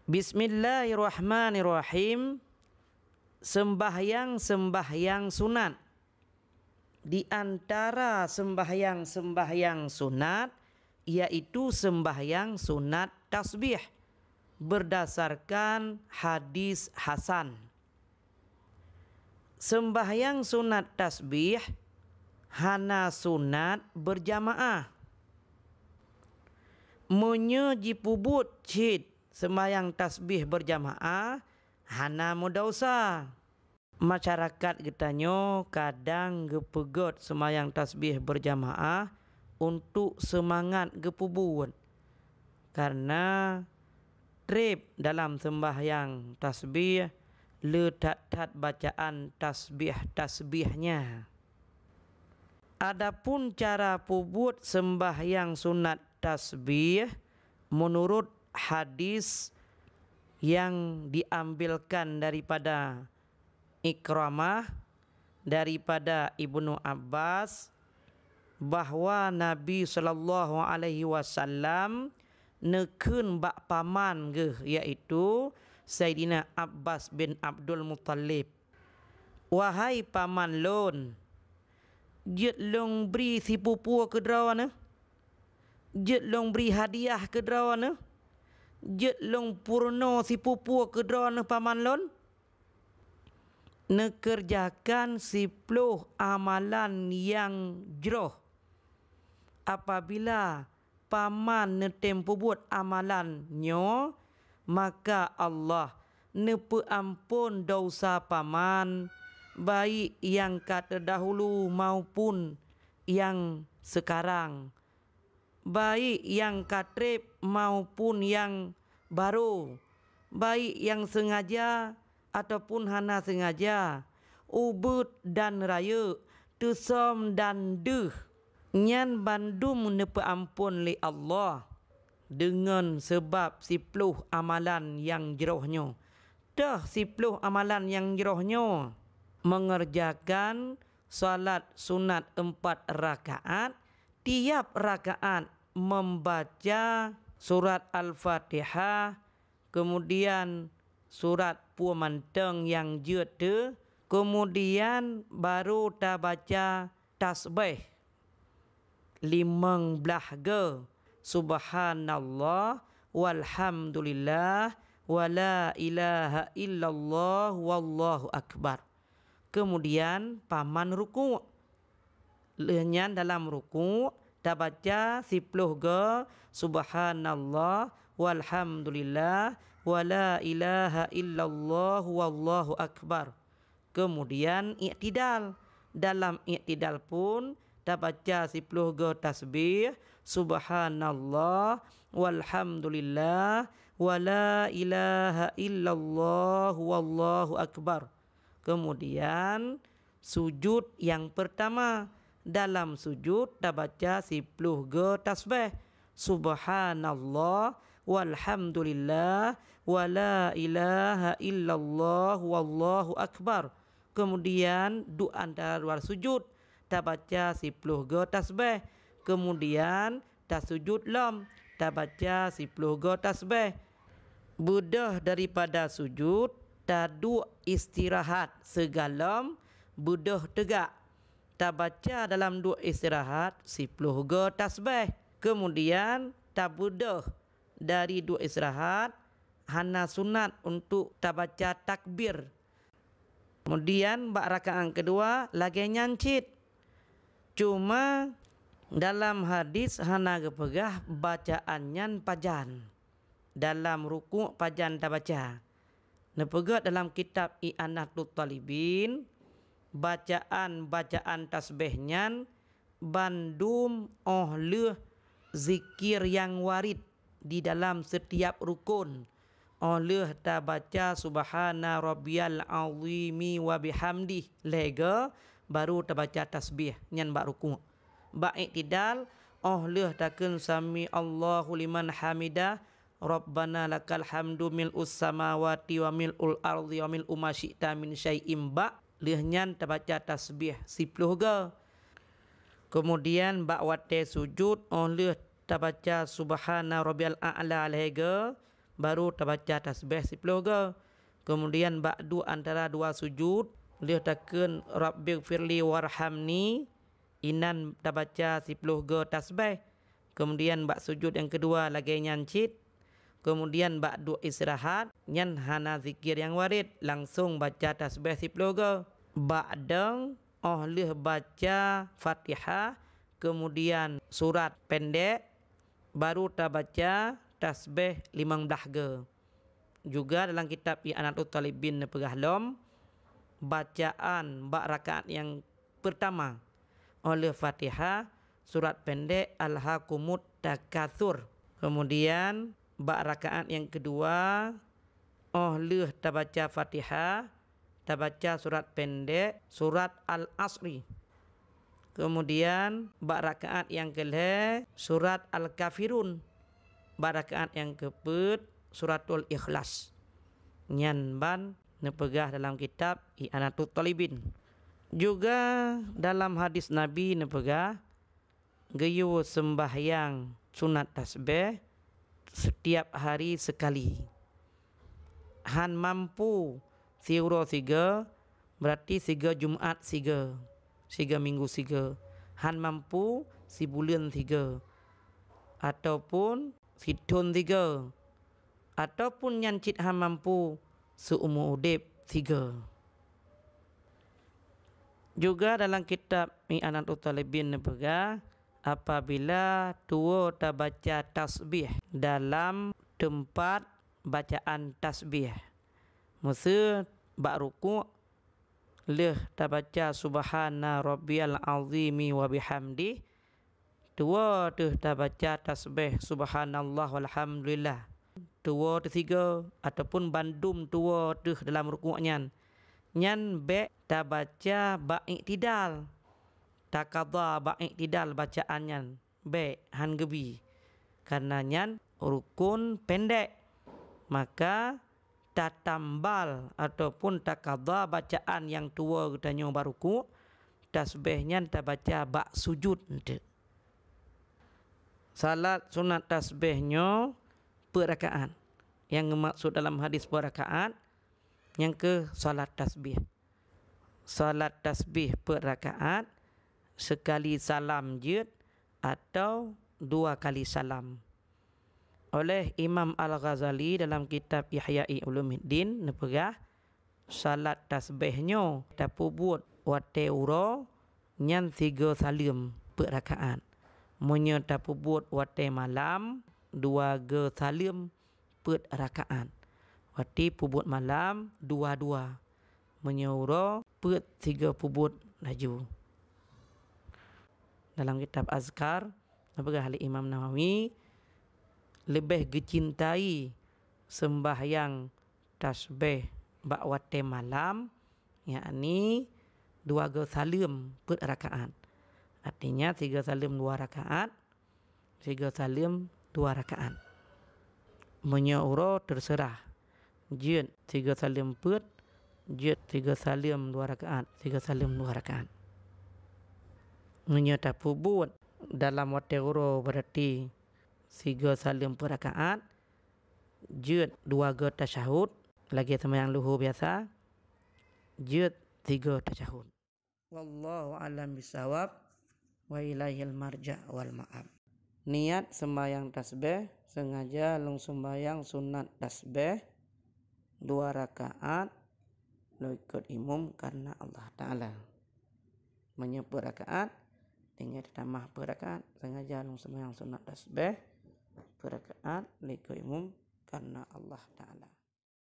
Bismillahirrahmanirrahim. Sembahyang sunat. Di antara sembahyang sunat yaitu sembahyang sunat tasbih berdasarkan hadis hasan. Sembahyang sunat tasbih hana sunat berjamaah. Munyo jipubut cid sembahyang tasbih berjamaah hana mudausa. Masyarakat getanyo kadang gepegot sembahyang tasbih berjamaah untuk semangat gepubut, karena trip dalam sembahyang tasbih letat bacaan tasbihnya. Adapun cara pubut sembahyang sunat tasbih menurut hadis yang diambilkan daripada Ikramah daripada Ibnu Abbas, bahwa Nabi sallallahu alaihi wasallam nekeun bak paman ge, yaitu Sayyidina Abbas bin Abdul Muttalib. Wahai paman lon, jet long beri si pupu ke drawana, jet long beri hadiah ke drawana, jet long purno si pupu ke drawana paman lon. Nekerjakan 10 amalan yang jroh. Apabila paman netem pubut amalan nyo, maka Allah nepe ampun dosa paman, baik yang kata dahulu maupun yang sekarang, baik yang katrip maupun yang baru, baik yang sengaja ataupun hana sengaja, ubud dan raya, tusom dan deh, nyan bandum nepe ampun li Allah dengan sebab 10 amalan yang jerohnyo. Dah 10 amalan yang jerohnyo: mengerjakan salat sunat 4 rakaat, tiap rakaat membaca surat Al-Fatihah, kemudian surat Puamanteng yang jete, kemudian baru ta baca tasbih 15 ge, subhanallah walhamdulillah wala ilaha illallah wallahu akbar. Kemudian paman ruku'. Lenyan dalam ruku' ta baca 10 ge, subhanallah walhamdulillah wala ilaha illallah wallahu akbar. Kemudian i'tidal. Dalam i'tidal pun ta baca 10 ge tasbih, subhanallah walhamdulillah wala ilaha illallah wallahu akbar. Kemudian sujud yang pertama. Dalam sujud ta baca 10 ge tasbih, subhanallah walhamdulillah wala ilaha illallah wallahu akbar. Kemudian doa antara luar sujud ta baca 10 ge tasbih, kemudian ta sujud lam ta baca 10 ge tasbih. Budah daripada sujud ta istirahat segalam budah tegak, ta baca dalam istirahat 10 ge tasbih. Kemudian ta budah dari istirahat hana sunat untuk ta baca takbir. Kemudian bak rakaat kedua lagi nyancit. Cuma dalam hadis hana gepegah bacaannya pajan. Dalam ruku' pajan ta baca. Nepegat dalam kitab I'anatul Talibin, bacaan tasbihnya bandum oleh zikir yang warid di dalam setiap rukun. Oleh ta baca subhana rabbiyal azimi wa bihamdih lega, baru ta baca tasbih nyan bak ruku'. Bak i'tidal oleh takun sami Allahu liman hamidah, rabbana lakal hamdu mil'us samawati wa mil'ul ardi wa mil'u ma syi'ta min syai'im ba, lehnya ta baca tasbih 10 ge. Kemudian bak wate sujud oleh ta baca subhana rabbiyal a'la lega, baru terbaca tasbih 10 ke. Kemudian ba'du antara dua sujud dia takkan rabbighfirli warhamni inan terbaca 10 ke tasbih. Kemudian bak sujud yang kedua lagi nyancit. Kemudian ba'du istirahat nyan hana zikir yang warid langsung baca tasbih 10 ke. Ba'dang oleh baca Fatihah kemudian surat pendek baru terbaca tasbih 15 ke. Juga dalam kitab I'anatul Talibin Pegahlom bacaan bak rakaat yang pertama oleh Fatihah surat pendek Alhaakumut Takatsur. Kemudian bak rakaat yang kedua oleh terbaca Fatihah terbaca surat pendek surat Al-Asri. Kemudian bak rakaat yang kelih surat Al-Kafirun. Bak rakaat yang keempat suratul Ikhlas. Nyan ban nepegah dalam kitab I'anatul Talibin. Juga dalam hadis Nabi nepegah gayu sembahyang sunat tasbih setiap hari sekali. Han mampu siuro 3 berarti 3 Jumaat 3 minggu 3. Han mampu si bulan 3 ataupun sidun 3 ataupun nyancit han mampu seumur udip 3. Juga dalam kitab I'anatul Talibin nepegah apabila tua terbaca tasbih dalam tempat bacaan tasbih masa bak rukuk leh terbaca subhana rabbiyal azimi wa bihamdi tua tu terbaca tasbih subhanallah walhamdulillah tua tu 3 ataupun bandum tua tu dalam rukuknya nyan be terbaca bak iktidal takadha bak iktidal bacaannya be han gebi karena nyan rukun pendek maka tatambal ataupun takadha bacaan yang tua katanya baruku tasbihnya terbaca bak sujud ente. Salat sunat tasbihnya per rakaat. Yang maksud dalam hadis per rakaat yang ke salat tasbih. Salat tasbih per rakaat sekali salam je atau 2 kali salam. Oleh Imam Al-Ghazali dalam kitab Ihya'i Ulumuddin nepegah salat tasbihnya tapubut wate uro nyan 3 salim per rakaat. Munyo tapubut wate malam 2 ge salim per rakaat. Wati pubut malam 2-2. Munyo uro per 3 pubut laju. Dalam kitab Azkar nepegah oleh Imam Nawawi lebih dicintai sembahyang tasbih bak wate malam yakni 2 ge salim per rakaat. Artinya 3 salim 2 rakaat, 3 salim 2 rakaat. Menyauro terserah. Jid 3 salim per, jid 3 salim 2 rakaat, 3 salim 2 rakaat. Menyata pubut dalam wate uro berarti 3 salim per rakaat, jid 2 ge tasyahud, lagi sembahyang luhur biasa, jid 3 tasyahud. Wallahu a'lam bisawab wa ilaihil marja' wal ma'ab. Niat sembahyang tasbih sengaja long sembahyang sunat tasbih 2 rakaat lo ikut imam karena Allah Ta'ala. Menyebut rakaat dengan ditambah per rakaat sengaja long sembahyang sunat tasbih per rakaat lo ikut imam karena Allah Ta'ala.